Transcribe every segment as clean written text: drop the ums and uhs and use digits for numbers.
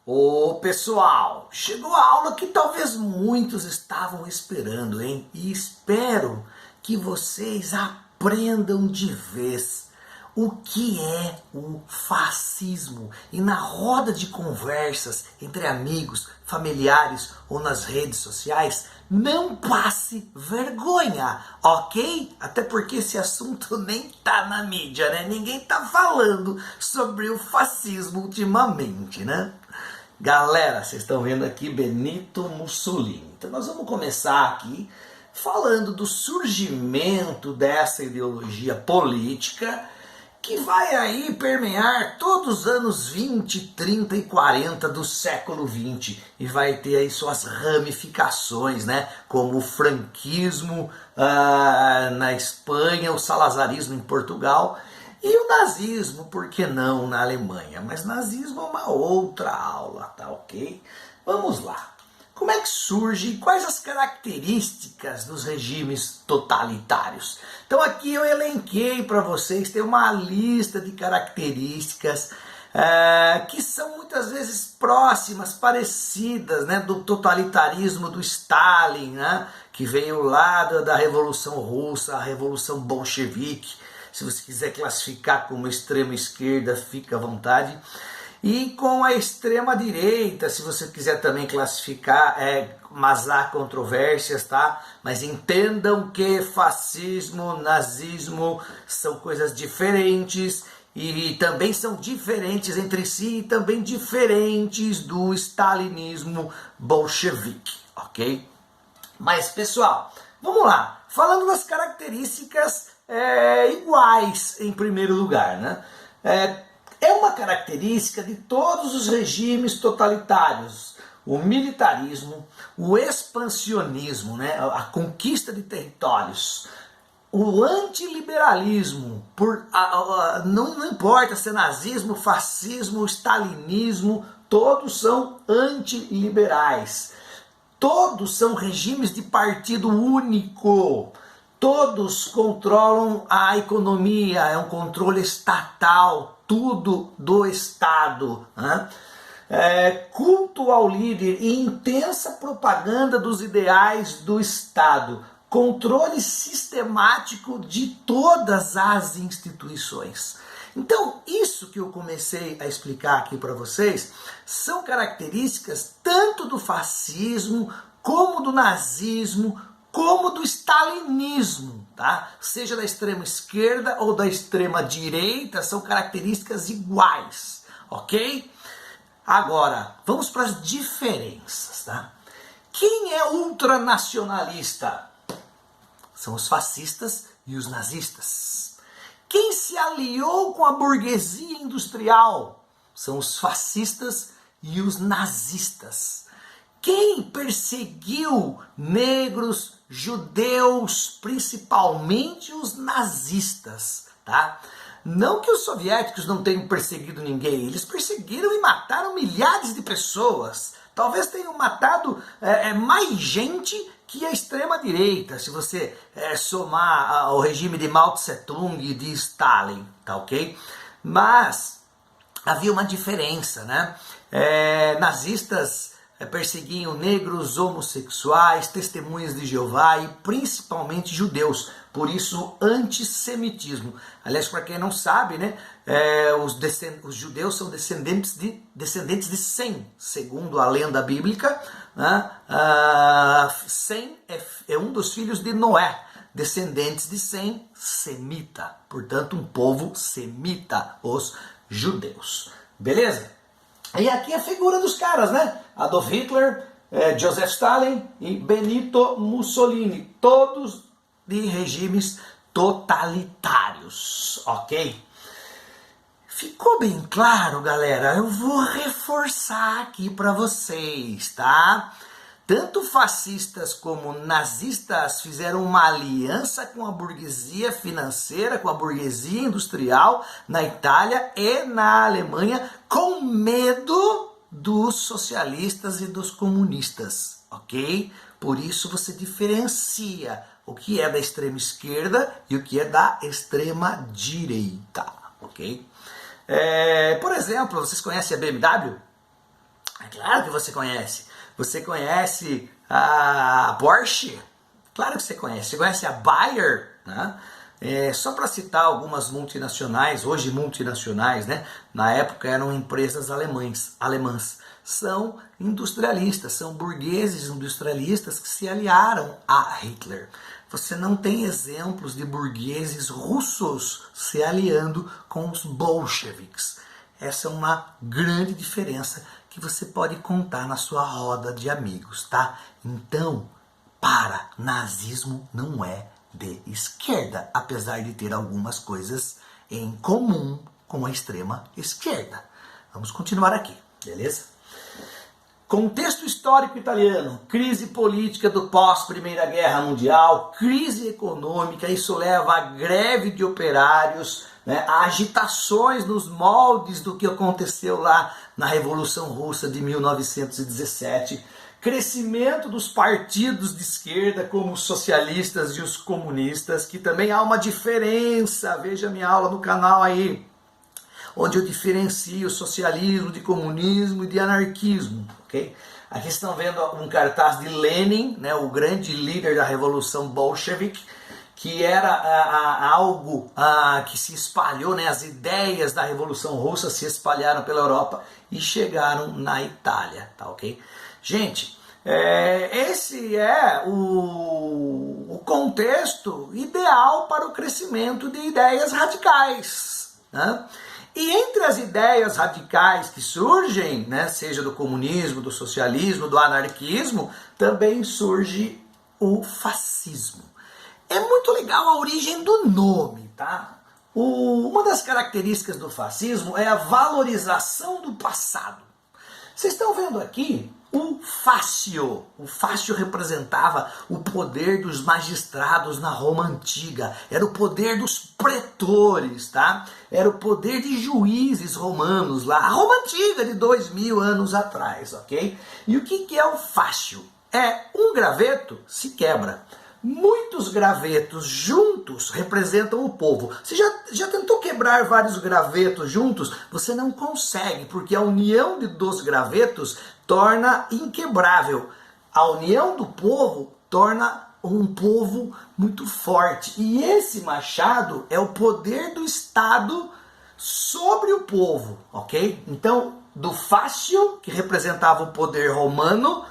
Ô pessoal, chegou a aula que talvez muitos estavam esperando, hein? E espero que vocês aprendam de vez o que é o fascismo. E na roda de conversas entre amigos, familiares ou nas redes sociais, não passe vergonha, ok? Até porque esse assunto nem tá na mídia, né? Ninguém tá falando sobre o fascismo ultimamente, né? Galera, vocês estão vendo aqui Benito Mussolini. Então nós vamos começar aqui falando do surgimento dessa ideologia política que vai aí permear todos os anos 20, 30 e 40 do século 20 e vai ter aí suas ramificações, né? Como o franquismo na Espanha, o salazarismo em Portugal e o nazismo, por que não, na Alemanha? Mas nazismo é uma outra aula, tá ok? Vamos lá. Como é que surge e quais as características dos regimes totalitários? Então aqui eu elenquei para vocês, tem uma lista de características que são muitas vezes próximas, parecidas, né, do totalitarismo do Stalin, né, que veio lá da Revolução Russa, a Revolução Bolchevique. Se você quiser classificar como extrema esquerda, fica à vontade. E com a extrema direita, se você quiser também classificar, mas há controvérsias, tá? Mas entendam que fascismo, nazismo são coisas diferentes e também são diferentes entre si e também diferentes do stalinismo bolchevique, ok? Mas pessoal, vamos lá, falando das características iguais em primeiro lugar, né? É uma característica de todos os regimes totalitários, o militarismo, o expansionismo, né? A conquista de territórios, o antiliberalismo, não importa se é nazismo, fascismo, stalinismo, todos são antiliberais, todos são regimes de partido único. Todos controlam a economia, é um controle estatal, tudo do Estado. Né? Culto ao líder e intensa propaganda dos ideais do Estado. Controle sistemático de todas as instituições. Então, isso que eu comecei a explicar aqui para vocês são características tanto do fascismo, como do nazismo, como do stalinismo, tá? Seja da extrema esquerda ou da extrema direita, são características iguais, ok? Agora, vamos para as diferenças, tá? Quem é ultranacionalista? São os fascistas e os nazistas. Quem se aliou com a burguesia industrial? São os fascistas e os nazistas. Quem perseguiu negros, judeus, principalmente os nazistas, tá? Não que os soviéticos não tenham perseguido ninguém, eles perseguiram e mataram milhares de pessoas. Talvez tenham matado mais gente que a extrema-direita, se você somar o regime de Mao Tse-tung e de Stalin, tá ok? Mas havia uma diferença, né? Nazistas perseguiam negros, homossexuais, testemunhas de Jeová e principalmente judeus. Por isso, antissemitismo. Aliás, para quem não sabe, né, os judeus são descendentes de Sem, segundo a lenda bíblica. Né, Sem é um dos filhos de Noé. Descendentes de Sem, semita. Portanto, um povo semita, os judeus. Beleza? E aqui a figura dos caras, né? Adolf Hitler, Joseph Stalin e Benito Mussolini. Todos de regimes totalitários, ok? Ficou bem claro, galera? Eu vou reforçar aqui para vocês, tá? Tanto fascistas como nazistas fizeram uma aliança com a burguesia financeira, com a burguesia industrial na Itália e na Alemanha, com medo dos socialistas e dos comunistas, ok? Por isso você diferencia o que é da extrema esquerda e o que é da extrema direita, ok? Por exemplo, vocês conhecem a BMW? É claro que você conhece. Você conhece a Porsche? Claro que você conhece. Você conhece a Bayer, né? Só para citar algumas multinacionais, hoje multinacionais, né? Na época eram empresas alemãs. São industrialistas, são burgueses industrialistas que se aliaram a Hitler. Você não tem exemplos de burgueses russos se aliando com os bolcheviques. Essa é uma grande diferença que você pode contar na sua roda de amigos, tá? Então, nazismo não é de esquerda, apesar de ter algumas coisas em comum com a extrema esquerda. Vamos continuar aqui, beleza? Contexto histórico italiano, crise política do pós-Primeira Guerra Mundial, crise econômica, isso leva a greve de operários, né, a agitações nos moldes do que aconteceu lá na Revolução Russa de 1917, crescimento dos partidos de esquerda como os socialistas e os comunistas, que também há uma diferença, veja minha aula no canal aí, onde eu diferencio socialismo de comunismo e de anarquismo, ok? Aqui estão vendo um cartaz de Lenin, né, o grande líder da Revolução Bolchevique, que era algo que se espalhou, né, as ideias da Revolução Russa se espalharam pela Europa e chegaram na Itália, tá ok? Gente, esse é o contexto ideal para o crescimento de ideias radicais, né? E entre as ideias radicais que surgem, né, seja do comunismo, do socialismo, do anarquismo, também surge o fascismo. É muito legal a origem do nome, tá? Uma das características do fascismo é a valorização do passado. Vocês estão vendo aqui o fácio. O fácio representava o poder dos magistrados na Roma antiga. Era o poder dos pretores, tá? Era o poder de juízes romanos lá. A Roma antiga de 2000 anos atrás, ok? E o que é o fácio? Um graveto se quebra. Muitos gravetos juntos representam o povo. Você já tentou quebrar vários gravetos juntos? Você não consegue, porque a união dos gravetos torna inquebrável. A união do povo torna um povo muito forte. E esse machado é o poder do Estado sobre o povo, ok? Então, do fácio, que representava o poder romano,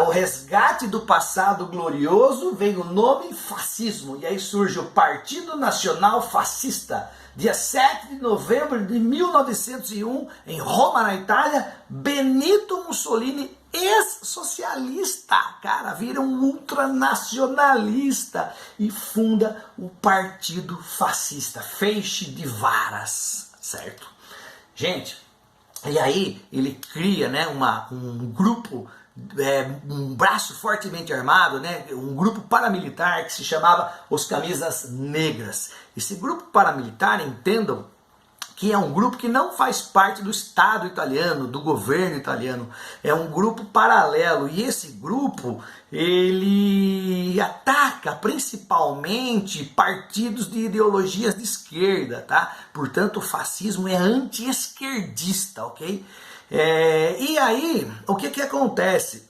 o resgate do passado glorioso, vem o nome fascismo. E aí surge o Partido Nacional Fascista. Dia 7 de novembro de 1901, em Roma, na Itália, Benito Mussolini, ex-socialista, cara, vira um ultranacionalista e funda o Partido Fascista, feixe de varas, certo? Gente, e aí ele cria, né, um grupo, um braço fortemente armado, né, um grupo paramilitar que se chamava os Camisas Negras. Esse grupo paramilitar, entendam, que é um grupo que não faz parte do Estado italiano, do governo italiano, é um grupo paralelo, e esse grupo, ele ataca principalmente partidos de ideologias de esquerda, tá? Portanto, o fascismo é anti-esquerdista, ok? E aí, o que acontece?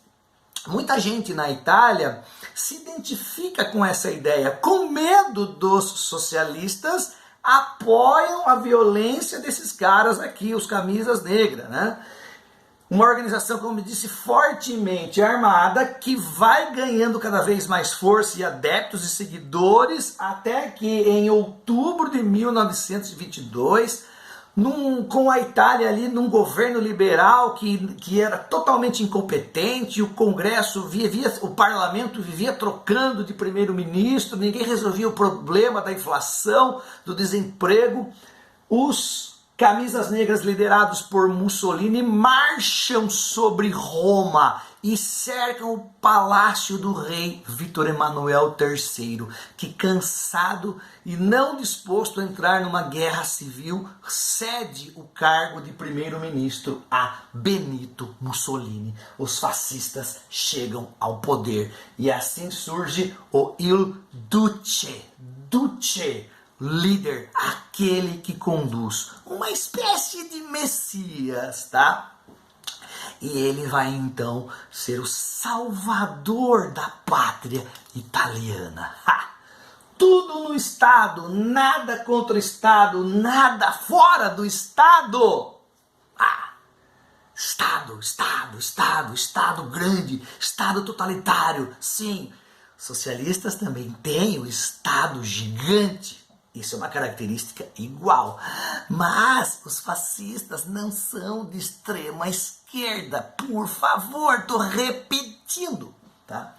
Muita gente na Itália se identifica com essa ideia, com medo dos socialistas, apoiam a violência desses caras aqui, os Camisas Negras, né? Uma organização, como eu disse, fortemente armada, que vai ganhando cada vez mais força e adeptos e seguidores, até que em outubro de 1922, com a Itália ali num governo liberal que era totalmente incompetente, o Congresso o parlamento vivia trocando de primeiro-ministro, ninguém resolvia o problema da inflação, do desemprego. Os Camisas Negras, liderados por Mussolini, marcham sobre Roma e cercam o palácio do rei Vítor Emanuel III, que, cansado e não disposto a entrar numa guerra civil, cede o cargo de primeiro-ministro a Benito Mussolini. Os fascistas chegam ao poder e assim surge o Il Duce, líder, aquele que conduz, uma espécie de Messias, tá? E ele vai então ser o salvador da pátria italiana. Ha! Tudo no Estado, nada contra o Estado, nada fora do Estado. Ah! Estado, Estado, Estado, Estado grande, Estado totalitário. Sim, socialistas também têm o Estado gigante. Isso é uma característica igual. Mas os fascistas não são de extrema esquerda. Por favor, estou repetindo, tá?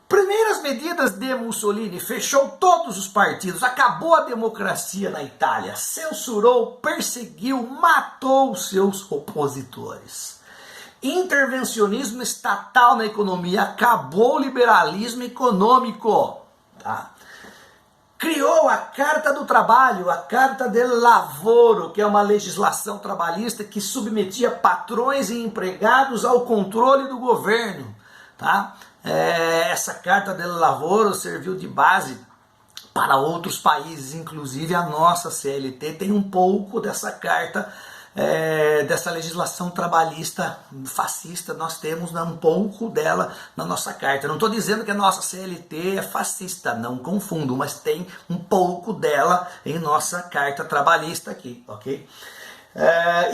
Primeiras medidas de Mussolini: fechou todos os partidos, acabou a democracia na Itália, censurou, perseguiu, matou seus opositores. Intervencionismo estatal na economia, acabou o liberalismo econômico, tá? Criou a Carta do Trabalho, a Carta del Lavoro, que é uma legislação trabalhista que submetia patrões e empregados ao controle do governo, tá? Essa Carta del Lavoro serviu de base para outros países, inclusive a nossa CLT tem um pouco dessa carta, dessa legislação trabalhista fascista. Nós temos um pouco dela na nossa carta. Não estou dizendo que a nossa CLT é fascista, não confundo, mas tem um pouco dela em nossa carta trabalhista aqui, ok?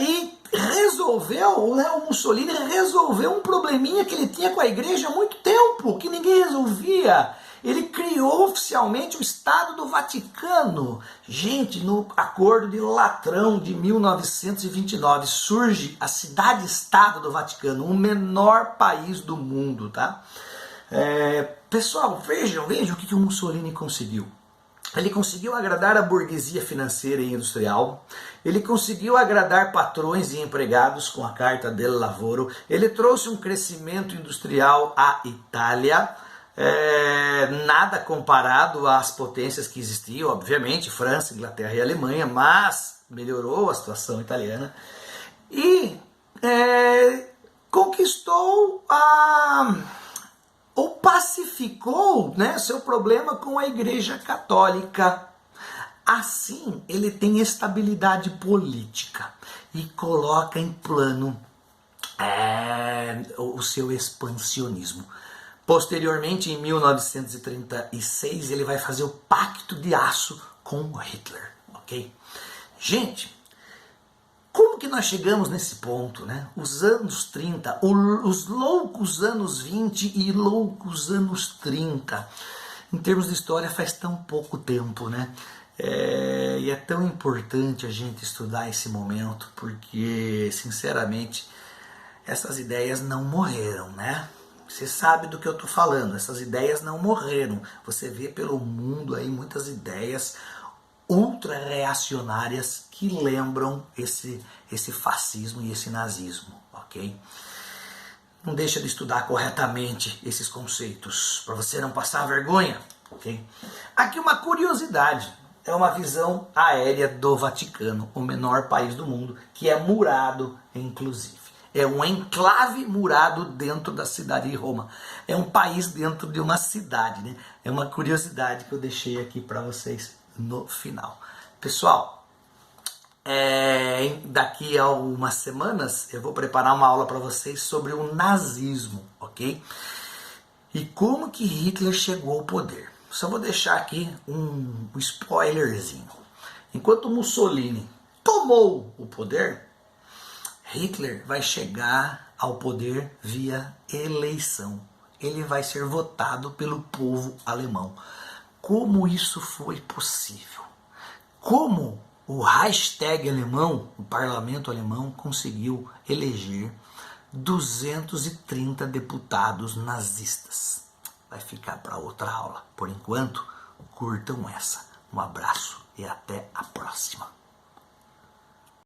E resolveu, né, o Mussolini resolveu um probleminha que ele tinha com a igreja há muito tempo, que ninguém resolvia. Ele criou oficialmente o Estado do Vaticano. Gente, no Acordo de Latrão de 1929 surge a cidade-estado do Vaticano, o menor país do mundo, tá? Pessoal, vejam o que o Mussolini conseguiu. Ele conseguiu agradar a burguesia financeira e industrial, ele conseguiu agradar patrões e empregados com a Carta del Lavoro, ele trouxe um crescimento industrial à Itália, nada comparado às potências que existiam, obviamente, França, Inglaterra e Alemanha, mas melhorou a situação italiana e conquistou ou pacificou, né, seu problema com a Igreja Católica. Assim, ele tem estabilidade política e coloca em plano o seu expansionismo. Posteriormente, em 1936, ele vai fazer o Pacto de Aço com Hitler, ok? Gente, como que nós chegamos nesse ponto, né? Os anos 30, os loucos anos 20 e loucos anos 30. Em termos de história, faz tão pouco tempo, né? E é tão importante a gente estudar esse momento, porque, sinceramente, essas ideias não morreram, né? Você sabe do que eu estou falando, essas ideias não morreram. Você vê pelo mundo aí muitas ideias ultra-reacionárias que lembram esse fascismo e esse nazismo, ok? Não deixa de estudar corretamente esses conceitos, para você não passar vergonha, ok? Aqui uma curiosidade, é uma visão aérea do Vaticano, o menor país do mundo, que é murado, inclusive. É um enclave murado dentro da cidade de Roma. É um país dentro de uma cidade, né? É uma curiosidade que eu deixei aqui para vocês no final. Pessoal, daqui a umas semanas eu vou preparar uma aula para vocês sobre o nazismo, ok? E como que Hitler chegou ao poder. Só vou deixar aqui um spoilerzinho. Enquanto Mussolini tomou o poder, Hitler vai chegar ao poder via eleição. Ele vai ser votado pelo povo alemão. Como isso foi possível? Como o Reichstag alemão, o parlamento alemão, conseguiu eleger 230 deputados nazistas? Vai ficar para outra aula. Por enquanto, curtam essa. Um abraço e até a próxima.